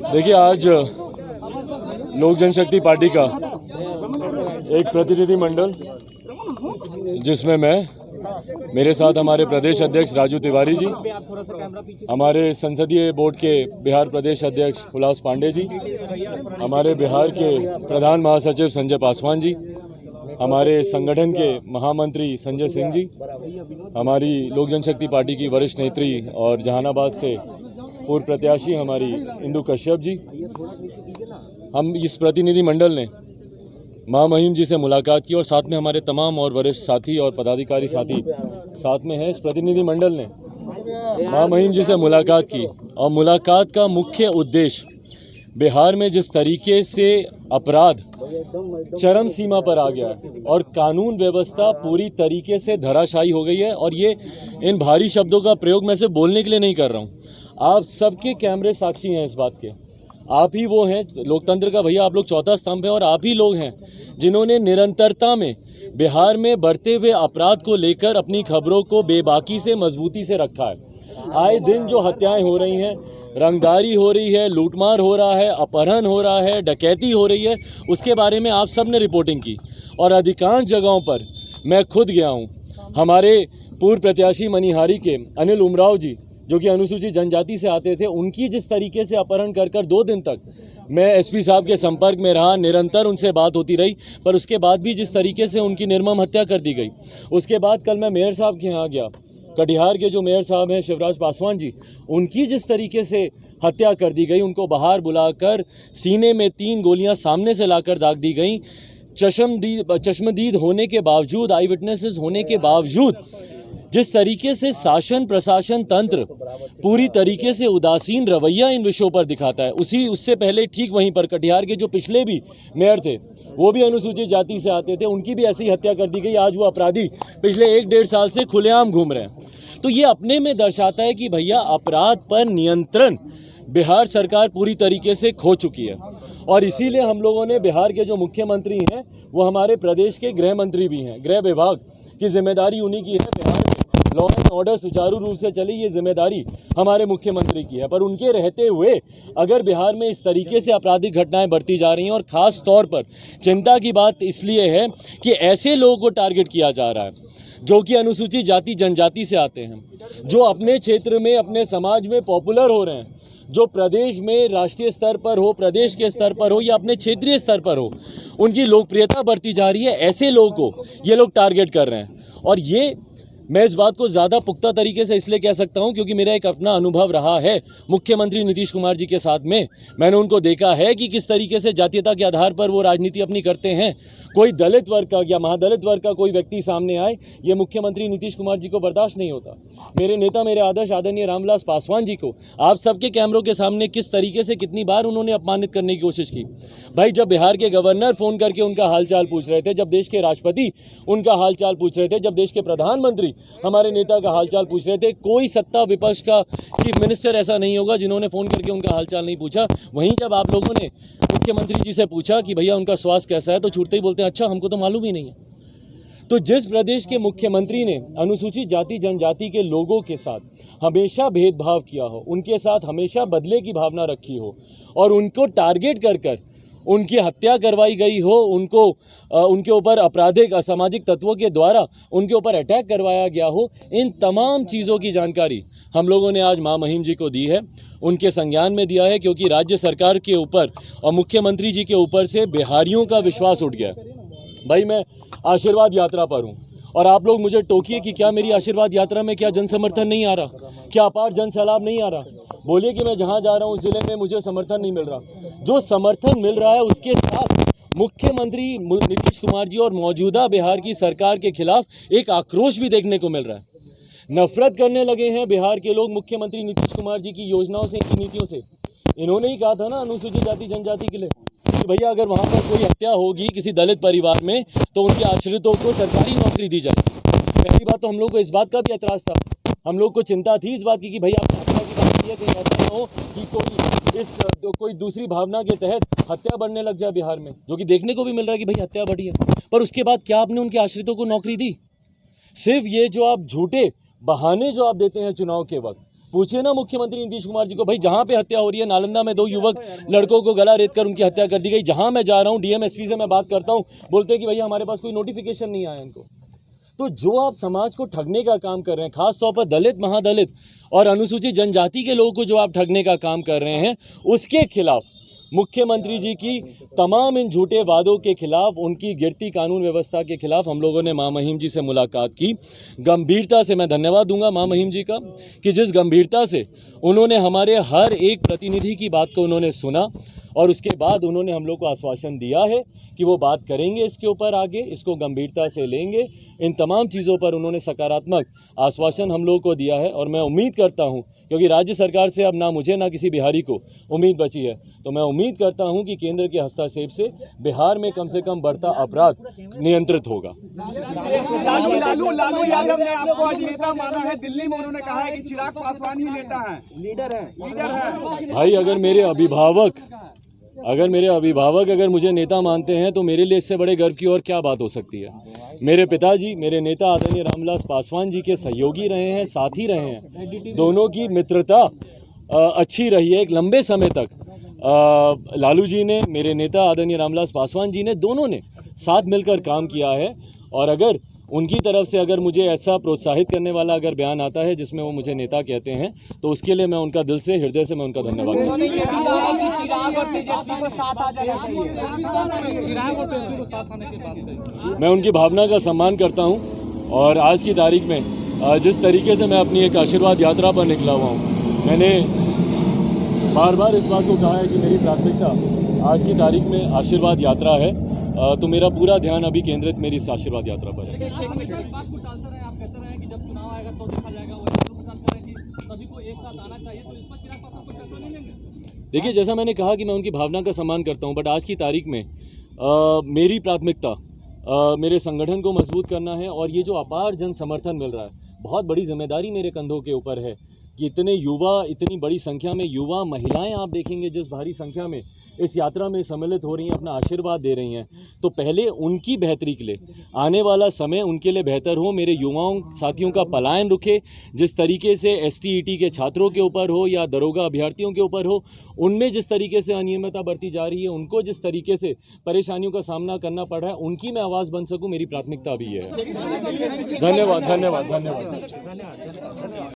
देखिए, आज लोक जनशक्ति पार्टी का एक प्रतिनिधि मंडल जिसमें मैं, मेरे साथ हमारे प्रदेश अध्यक्ष राजू तिवारी जी, हमारे संसदीय बोर्ड के बिहार प्रदेश अध्यक्ष उल्लास पांडे जी, हमारे बिहार के प्रधान महासचिव संजय पासवान जी, हमारे संगठन के महामंत्री संजय सिंह जी, हमारी लोक जनशक्ति पार्टी की वरिष्ठ नेत्री और जहानाबाद से पूर्व प्रत्याशी हमारी इंदु कश्यप जी, हम इस प्रतिनिधि मंडल ने मां महिम जी से मुलाकात की और साथ में हमारे तमाम और वरिष्ठ साथी और पदाधिकारी साथी साथ में हैं। इस प्रतिनिधि मंडल ने मां महिम जी से मुलाकात की और मुलाकात का मुख्य उद्देश्य बिहार में जिस तरीके से अपराध चरम सीमा पर आ गया है और कानून व्यवस्था पूरी तरीके से धराशायी हो गई है, और ये इन भारी शब्दों का प्रयोग मैं सिर्फ बोलने के लिए नहीं कर रहा हूँ, आप सबके कैमरे साक्षी हैं इस बात के। आप ही वो हैं लोकतंत्र का, भैया आप लोग चौथा स्तंभ हैं, और आप ही लोग हैं जिन्होंने निरंतरता में बिहार में बढ़ते हुए अपराध को लेकर अपनी खबरों को बेबाकी से मजबूती से रखा है। आए दिन जो हत्याएं हो रही हैं, रंगदारी हो रही है, लूटमार हो रहा है, अपहरण हो रहा है, डकैती हो रही है, उसके बारे में आप सब ने रिपोर्टिंग की और अधिकांश जगहों पर मैं खुद गया हूँ। हमारे पूर्व प्रत्याशी मनिहारी के अनिल उमराव जी, जो कि अनुसूचित जनजाति से आते थे, उनकी जिस तरीके से अपहरण कर 2 दिन तक मैं एसपी साहब के संपर्क में रहा, निरंतर उनसे बात होती रही, पर उसके बाद भी जिस तरीके से उनकी निर्मम हत्या कर दी गई। उसके बाद कल मैं मेयर साहब के यहाँ गया, कटिहार के जो मेयर साहब हैं शिवराज पासवान जी, उनकी जिस तरीके से हत्या कर दी गई, उनको बाहर बुलाकर सीने में 3 गोलियां सामने से लाकर दाग दी गई, चश्मदीद होने के बावजूद, आई विटनेसेस होने के बावजूद जिस तरीके से शासन प्रशासन तंत्र पूरी तरीके से उदासीन रवैया इन विषयों पर दिखाता है। उससे पहले ठीक वहीं पर कटिहार के जो पिछले भी मेयर थे, वो भी अनुसूचित जाति से आते थे, उनकी भी ऐसी हत्या कर दी गई। आज वो अपराधी पिछले 1-1.5 साल से खुलेआम घूम रहे हैं। तो ये अपने में दर्शाता है कि भैया अपराध पर नियंत्रण बिहार सरकार पूरी तरीके से खो चुकी है, और इसीलिए हम लोगों ने बिहार के जो मुख्यमंत्री हैं वो हमारे प्रदेश के गृह मंत्री भी हैं। गृह विभाग की जिम्मेदारी उन्हीं की है। बिहार में लॉ एंड ऑर्डर सुचारू रूप से चले, ये जिम्मेदारी हमारे मुख्यमंत्री की है। पर उनके रहते हुए अगर बिहार में इस तरीके से आपराधिक घटनाएं बढ़ती जा रही हैं, और ख़ास तौर पर चिंता की बात इसलिए है कि ऐसे लोगों को टारगेट किया जा रहा है जो कि अनुसूचित जाति जनजाति से आते हैं, जो अपने क्षेत्र में अपने समाज में पॉपुलर हो रहे हैं, जो प्रदेश में राष्ट्रीय स्तर पर हो, प्रदेश के स्तर पर हो या अपने क्षेत्रीय स्तर पर हो, उनकी लोकप्रियता बढ़ती जा रही है। ऐसे लोगों को ये लोग टारगेट कर रहे हैं। और ये मैं इस बात को ज़्यादा पुख्ता तरीके से इसलिए कह सकता हूं क्योंकि मेरा एक अपना अनुभव रहा है मुख्यमंत्री नीतीश कुमार जी के साथ में। मैंने उनको देखा है कि किस तरीके से जातीयता के आधार पर वो राजनीति अपनी करते हैं। कोई दलित वर्ग का या महादलित वर्ग का कोई व्यक्ति सामने आए, ये मुख्यमंत्री नीतीश कुमार जी को बर्दाश्त नहीं होता। मेरे नेता, मेरे आदर्श आदरणीय रामविलास पासवान जी को आप सबके कैमरों के सामने किस तरीके से कितनी बार उन्होंने अपमानित करने की कोशिश की। भाई, जब बिहार के गवर्नर फ़ोन करके उनका हालचाल पूछ रहे थे, जब देश के राष्ट्रपति उनका हालचाल पूछ रहे थे, जब देश के प्रधानमंत्री हमारे नेता का हालचाल पूछ रहे थे, कोई सत्ता विपक्ष का चीफ मिनिस्टर ऐसा नहीं होगा जिन्होंने फ़ोन करके उनका हालचाल नहीं पूछा। वहीं जब आप लोगों ने मुख्यमंत्री जी से पूछा कि भैया उनका स्वास्थ्य कैसा है, तो छूटते ही बोलते हैं अच्छा हमको तो मालूम ही नहीं है। तो जिस प्रदेश के मुख्यमंत्री ने अनुसूचित जाति जनजाति के लोगों के साथ हमेशा भेदभाव किया हो, उनके साथ हमेशा बदले की भावना रखी हो, और उनको टारगेट कर उनकी हत्या करवाई गई हो, उनके ऊपर आपराधिक असामाजिक तत्वों के द्वारा उनके ऊपर अटैक करवाया गया हो, इन तमाम चीज़ों की जानकारी हम लोगों ने आज मां महिम जी को दी है, उनके संज्ञान में दिया है। क्योंकि राज्य सरकार के ऊपर और मुख्यमंत्री जी के ऊपर से बिहारियों का विश्वास उठ गया। भाई, मैं आशीर्वाद यात्रा पर हूँ और आप लोग मुझे टोकिए कि क्या मेरी आशीर्वाद यात्रा में क्या जन समर्थन नहीं आ रहा, क्या अपार जन सैलाब नहीं आ रहा। बोलिए कि मैं जहाँ जा रहा हूँ उस जिले में मुझे समर्थन नहीं मिल रहा। जो समर्थन मिल रहा है उसके साथ मुख्यमंत्री नीतीश कुमार जी और मौजूदा बिहार की सरकार के खिलाफ एक आक्रोश भी देखने को मिल रहा है। नफरत करने लगे हैं बिहार के लोग मुख्यमंत्री नीतीश कुमार जी की योजनाओं से, इनकी नीतियों से। इन्होंने ही कहा था ना अनुसूचित जाति जनजाति के लिए कि भैया अगर वहाँ पर कोई हत्या होगी किसी दलित परिवार में तो उनके आश्रितों को सरकारी नौकरी दी जाएगी। पहली बात तो हम लोग को इस बात का भी एतराज़ था, हम लोग को चिंता थी इस बात की कि भैया हत्या की बात की है, कहीं ऐसा ना हो कि कोई दूसरी भावना के तहत हत्या बढ़ने लग जाए बिहार में, जो कि देखने को भी मिल रहा है कि भाई हत्या बढ़ी है। पर उसके बाद क्या आपने उनके आश्रितों को नौकरी दी? सिर्फ ये जो आप झूठे बहाने जो आप देते हैं चुनाव के वक्त, पूछिए ना मुख्यमंत्री नीतीश कुमार जी को, भाई जहाँ पे हत्या हो रही है, नालंदा में 2 युवक लड़कों को गला रेत कर उनकी हत्या कर दी गई, जहाँ मैं जा रहा हूँ डीएमएसपी से मैं बात करता हूँ, बोलते हैं कि भैया हमारे पास कोई नोटिफिकेशन नहीं आया इनको। तो जो आप समाज को ठगने का काम कर रहे हैं, खासतौर पर दलित, महादलित और अनुसूचित जनजाति के लोगों को जो आप ठगने का काम कर रहे हैं, उसके खिलाफ मुख्यमंत्री जी की तमाम इन झूठे वादों के खिलाफ, उनकी गिरती कानून व्यवस्था के खिलाफ हम लोगों ने मां महिम जी से मुलाकात की। गंभीरता से मैं धन्यवाद दूंगा मां महिम जी का कि जिस गंभीरता से उन्होंने हमारे हर एक प्रतिनिधि की बात को उन्होंने सुना और उसके बाद उन्होंने हम लोग को आश्वासन दिया है कि वो बात करेंगे इसके ऊपर, आगे इसको गंभीरता से लेंगे। इन तमाम चीज़ों पर उन्होंने सकारात्मक आश्वासन हम लोगों को दिया है और मैं उम्मीद करता हूं, क्योंकि राज्य सरकार से अब ना मुझे ना किसी बिहारी को उम्मीद बची है, तो मैं उम्मीद करता हूं कि केंद्र के हस्तक्षेप से बिहार में कम से कम बढ़ता अपराध नियंत्रित होगा। लालू यादव ने आपको आज नेता माना है, दिल्ली में उन्होंने कहा है कि चिराग पासवान ही नेता है, लीडर है। भाई अगर मेरे अभिभावक अगर मुझे नेता मानते हैं तो मेरे लिए इससे बड़े गर्व की और क्या बात हो सकती है। मेरे पिताजी, मेरे नेता आदरणीय रामविलास पासवान जी के सहयोगी रहे हैं, साथी रहे हैं, दोनों की मित्रता अच्छी रही है एक लंबे समय तक। लालू जी ने, मेरे नेता आदरणीय रामविलास पासवान जी ने, दोनों ने साथ मिलकर काम किया है और अगर उनकी तरफ से अगर मुझे ऐसा प्रोत्साहित करने वाला अगर बयान आता है जिसमें वो मुझे नेता कहते हैं तो उसके लिए मैं उनका दिल से, हृदय से मैं उनका धन्यवाद करता हूँ। मैं उनकी भावना का सम्मान करता हूँ और आज की तारीख में जिस तरीके से मैं अपनी एक आशीर्वाद यात्रा पर निकला हुआ हूँ, मैंने बार बार इस बात को कहा है कि मेरी प्राथमिकता आज की तारीख में आशीर्वाद यात्रा है, तो मेरा पूरा ध्यान अभी केंद्रित मेरी इस आशीर्वाद यात्रा पर है। देखिए, जैसा मैंने कहा कि मैं उनकी भावना का सम्मान करता हूं, बट आज की तारीख में मेरी प्राथमिकता मेरे संगठन को मजबूत करना है और ये जो अपार जन समर्थन मिल रहा है, बहुत बड़ी जिम्मेदारी मेरे कंधों के ऊपर है कि इतने युवा, इतनी बड़ी संख्या में युवा, महिलाएं आप देखेंगे जिस भारी संख्या में इस यात्रा में सम्मिलित हो रही हैं, अपना आशीर्वाद दे रही हैं, तो पहले उनकी बेहतरी के लिए, आने वाला समय उनके लिए बेहतर हो, मेरे युवाओं साथियों का पलायन रुके, जिस तरीके से ST-ET के छात्रों के ऊपर हो या दरोगा अभ्यर्थियों के ऊपर हो, उनमें जिस तरीके से अनियमितता बढ़ती जा रही है, उनको जिस तरीके से परेशानियों का सामना करना पड़ रहा है, उनकी मैं आवाज़ बन सकूँ, मेरी प्राथमिकता भी है। धन्यवाद।